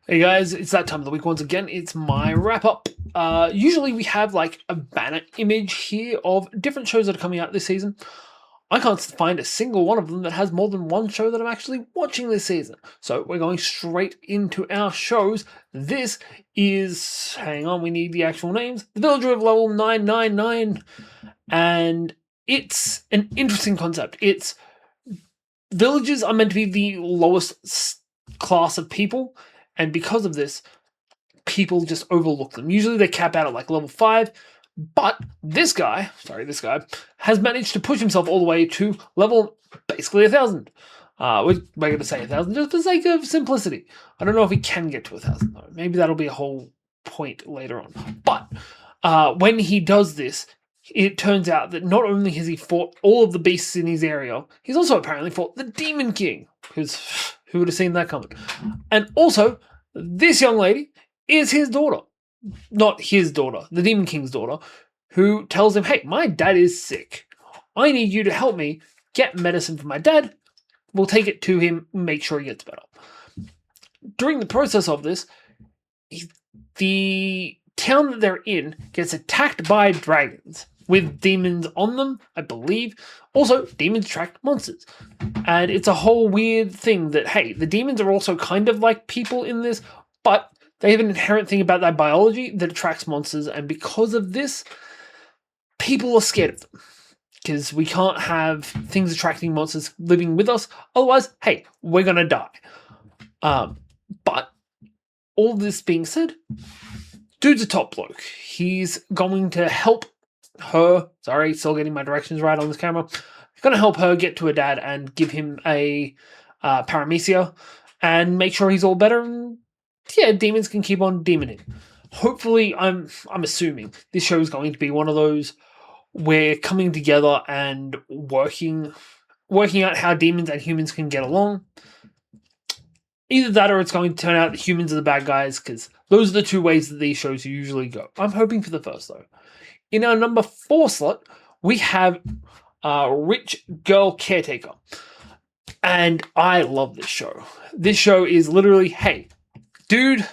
Hey guys, it's that time of the week once again. It's my wrap up. Usually we have like a banner image here of different shows that are coming out this season. I can't find a single one of them that has more than one show that I'm actually watching this season. So we're going straight into our shows. This is, hang on, we need the actual names. The Villager of Level 999. And it's an interesting concept. It's villagers are meant to be the lowest class of people. And because of this, people just overlook them. Usually they cap out at like level 5, but this guy has managed to push himself all the way to level basically 1,000. We're going to say 1,000 just for the sake of simplicity. I don't know if he can get to 1,000 though. Maybe that'll be a whole point later on. But when he does this, it turns out that not only has he fought all of the beasts in his area, he's also apparently fought the Demon King, because who would have seen that coming? And also, this young lady is his daughter. Not his daughter, the Demon King's daughter, who tells him, hey, my dad is sick. I need you to help me get medicine for my dad. We'll take it to him, make sure he gets better. During the process of this, the town that they're in gets attacked by dragons with demons on them, I believe. Also, demons attract monsters. And it's a whole weird thing that, hey, the demons are also kind of like people in this, but they have an inherent thing about their biology that attracts monsters, and because of this, people are scared of them. Because we can't have things attracting monsters living with us, otherwise, hey, we're gonna die. But all this being said, dude's a top bloke. He's going to help her. Sorry, still getting my directions right on this camera. He's going to help her get to her dad and give him a paramecia and make sure he's all better. And yeah, demons can keep on demoning. Hopefully, I'm assuming this show is going to be one of those where coming together and working out how demons and humans can get along. Either that or it's going to turn out that humans are the bad guys, because those are the two ways that these shows usually go. I'm hoping for the first, though. In our number 4 slot, we have Rich Girl Caretaker. And I love this show. This show is literally, hey, dude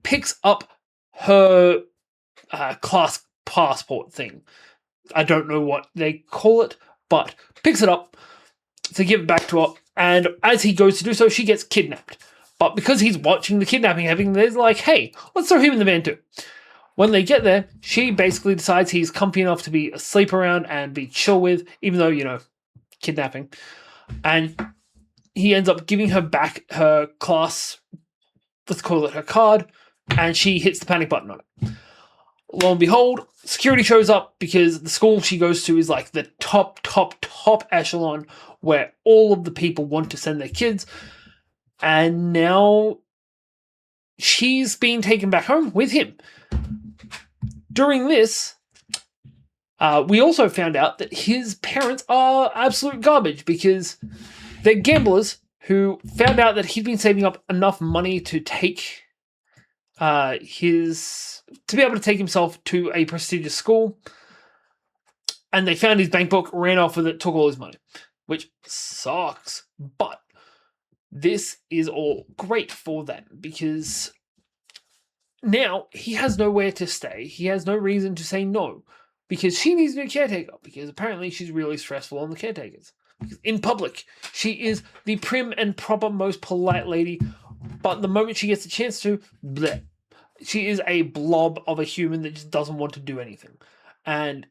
picks up her class passport thing. I don't know what they call it, but picks it up to give it back to her. And as he goes to do so, she gets kidnapped. But because he's watching the kidnapping happening, they're like, hey, let's throw him in the van too. When they get there, she basically decides he's comfy enough to be asleep around and be chill with, even though, kidnapping. And he ends up giving her back her class, let's call it her card, and she hits the panic button on it. Lo and behold, security shows up because the school she goes to is like the top echelon where all of the people want to send their kids. And now she's being taken back home with him. During this, we also found out that his parents are absolute garbage because they're gamblers who found out that he'd been saving up enough money to take to be able to take himself to a prestigious school, and they found his bank book, ran off with it, took all his money, which sucks. But this is all great for them because now he has nowhere to stay. He has no reason to say no because she needs a new caretaker, because apparently she's really stressful on the caretakers. In public, she is the prim and proper, most polite lady, but the moment she gets a chance to, bleh. She is a blob of a human that just doesn't want to do anything. And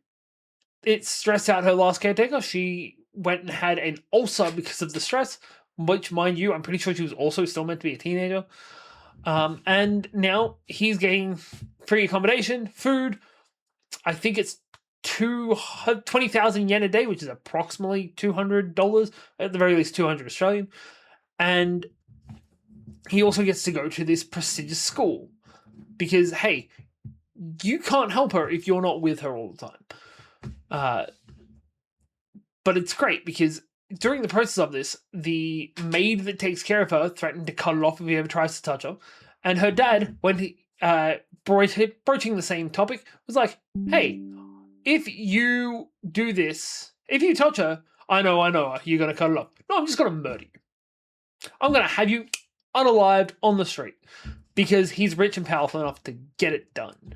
it stressed out her last caretaker. She went and had an ulcer because of the stress, which, mind you, I'm pretty sure she was also still meant to be a teenager. And now he's getting free accommodation, food. I think it's 20,000 yen a day, which is approximately $200, at the very least 200 Australian. And he also gets to go to this prestigious school. Because, hey, you can't help her if you're not with her all the time. But it's great because during the process of this, the maid that takes care of her threatened to cut it off if he ever tries to touch her. And her dad, when he broaching the same topic, was like, hey, if you do this, if you touch her, I know, you're going to cut it off. No, I'm just going to murder you. I'm going to have you unalived on the street because he's rich and powerful enough to get it done.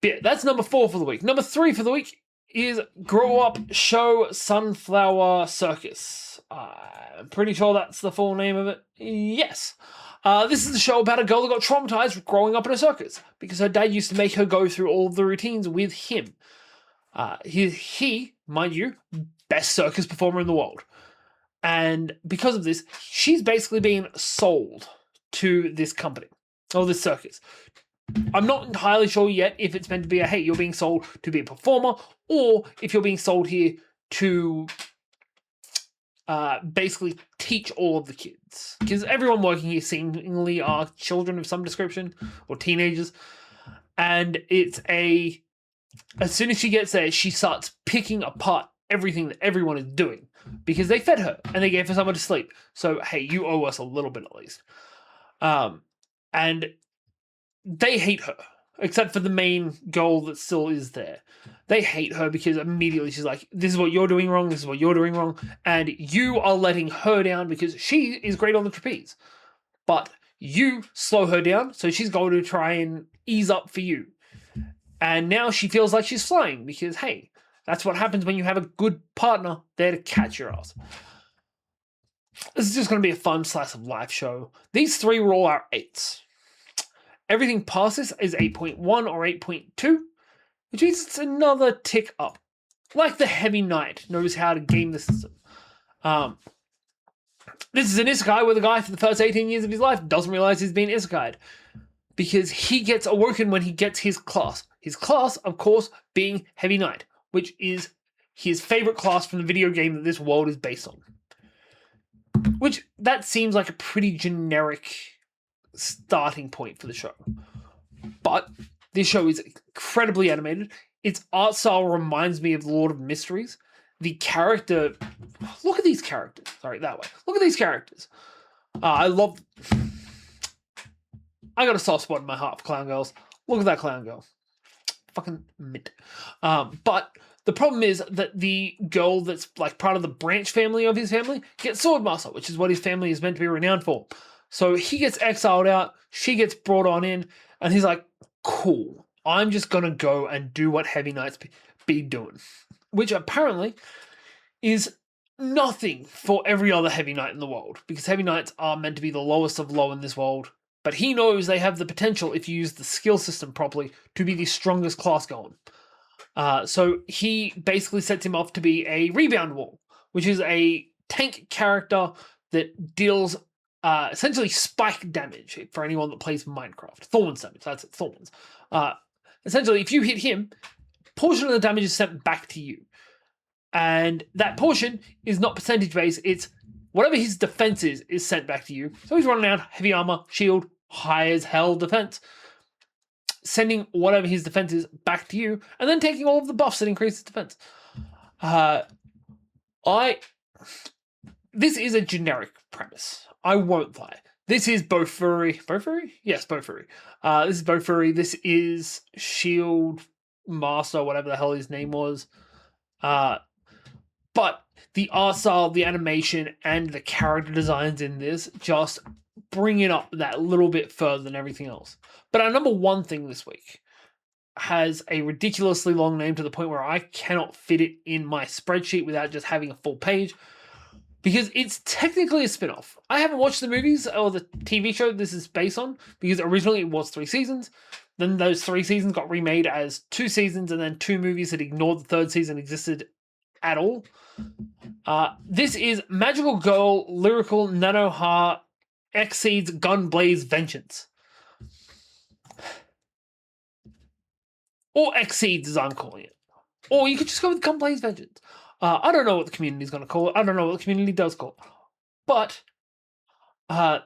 But yeah, that's number 4 for the week. Number 3 for the week is Grow Up Show Sunflower Circus. I'm pretty sure that's the full name of it. Yes. This is a show about a girl that got traumatized growing up in a circus because her dad used to make her go through all of the routines with him. He, mind you, best circus performer in the world. And because of this, she's basically being sold to this company, or this circus. I'm not entirely sure yet if it's meant to be hey, you're being sold to be a performer, or if you're being sold here to basically teach all of the kids. Because everyone working here seemingly are children of some description, or teenagers. And it's as soon as she gets there, she starts picking apart everything that everyone is doing. Because they fed her, and they gave her somewhere to sleep. So, hey, you owe us a little bit at least. And they hate her, except for the main girl that still is there. They hate her because immediately she's like, this is what you're doing wrong, this is what you're doing wrong, and you are letting her down because she is great on the trapeze. But you slow her down, so she's going to try and ease up for you. And now she feels like she's flying because, hey, that's what happens when you have a good partner there to catch your ass. This is just going to be a fun slice of life show. These 3 were all our 8s. Everything past this is 8.1 or 8.2, which means it's another tick up. Like the Heavy Knight knows how to game the system. This is an isekai where the guy for the first 18 years of his life doesn't realize he's been isekai'd. Because he gets awoken when he gets his class. His class, of course, being Heavy Knight, which is his favorite class from the video game that this world is based on. Which, that seems like a pretty generic starting point for the show. But this show is incredibly animated. Its art style reminds me of The Lord of Mysteries. The character... Look at these characters. Sorry, that way. Look at these characters. I love... I got a soft spot in my heart for clown girls. Look at that clown girl. Fucking mint. But the problem is that the girl that's like part of the branch family of his family gets Swordmaster, which is what his family is meant to be renowned for. So he gets exiled out, she gets brought on in, and he's like, cool, I'm just going to go and do what Heavy Knights be doing. Which apparently is nothing for every other Heavy Knight in the world, because Heavy Knights are meant to be the lowest of low in this world. But he knows they have the potential, if you use the skill system properly, to be the strongest class going. So he basically sets him off to be a Rebound Wall, which is a tank character that deals essentially spike damage for anyone that plays Minecraft. Thorns damage, that's it, Thorns. Essentially, if you hit him, portion of the damage is sent back to you. And that portion is not percentage-based, it's whatever his defense is sent back to you. So he's running around, heavy armor, shield, high as hell defense, sending whatever his defense is back to you, and then taking all of the buffs that increase his defense. This is a generic premise. I won't lie. This is Bofuri. Bofuri? Yes, Bofuri. This is Bofuri. This is Shield Master, whatever the hell his name was. But the art style, the animation, and the character designs in this just bring it up that little bit further than everything else. But our number 1 thing this week has a ridiculously long name to the point where I cannot fit it in my spreadsheet without just having a full page, because it's technically a spin-off. I haven't watched the movies or the TV show this is based on, because originally it was 3 seasons. Then those 3 seasons got remade as 2 seasons, and then 2 movies that ignored the 3rd season existed at all. This is Magical Girl Lyrical Nanoha Exceeds GunBrave Vengeance. Or Exceeds, as I'm calling it. Or you could just go with GunBrave Vengeance. I don't know what the community is going to call it. I don't know what the community does call it. But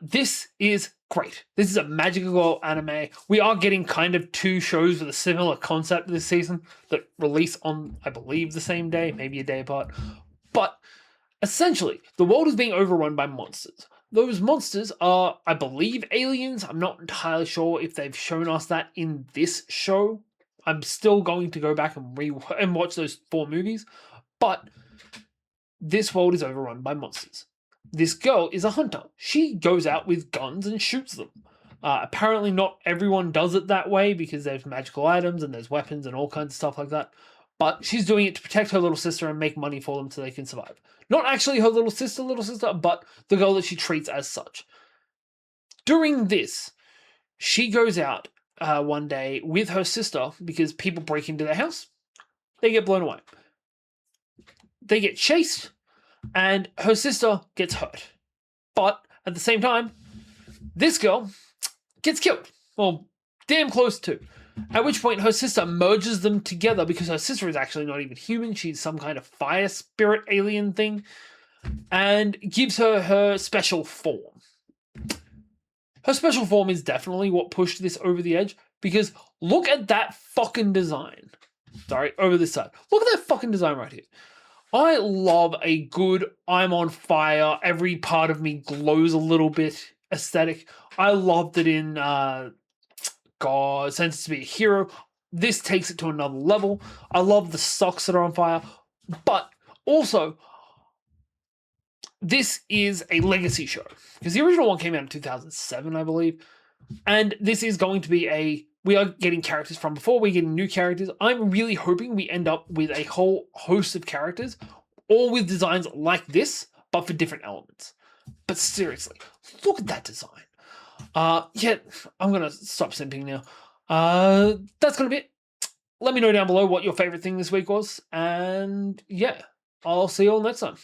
this is great. This is a Magical Girl anime. We are getting kind of 2 shows with a similar concept this season that release on, I believe, the same day, maybe a day apart. But essentially, the world is being overrun by monsters. Those monsters are, I believe, aliens. I'm not entirely sure if they've shown us that in this show. I'm still going to go back and watch those 4 movies. But this world is overrun by monsters. this girl is a hunter. She goes out with guns and shoots them. Apparently not everyone does it that way because there's magical items and there's weapons and all kinds of stuff like that. But she's doing it to protect her little sister and make money for them so they can survive. Not actually her little sister, but the girl that she treats as such. During this, she goes out one day with her sister because people break into their house. They get blown away. They get chased, and her sister gets hurt. But at the same time, this girl gets killed. Well, damn close to. At which point her sister merges them together because her sister is actually not even human. She's some kind of fire spirit alien thing, and gives her her special form. Her special form is definitely what pushed this over the edge because look at that fucking design. Sorry, over this side. Look at that fucking design right here. I love a good I'm on fire, every part of me glows a little bit aesthetic. I loved it in Sense to Be a Hero. This takes it to another level. I love the socks that are on fire. But also, this is a legacy show. Because the original one came out in 2007, I believe. And this is going to be we are getting characters from before, we're getting new characters. I'm really hoping we end up with a whole host of characters, all with designs like this, but for different elements. But seriously, look at that design. Yeah, I'm going to stop simping now. That's going to be it. Let me know down below what your favorite thing this week was. And yeah, I'll see you all next time.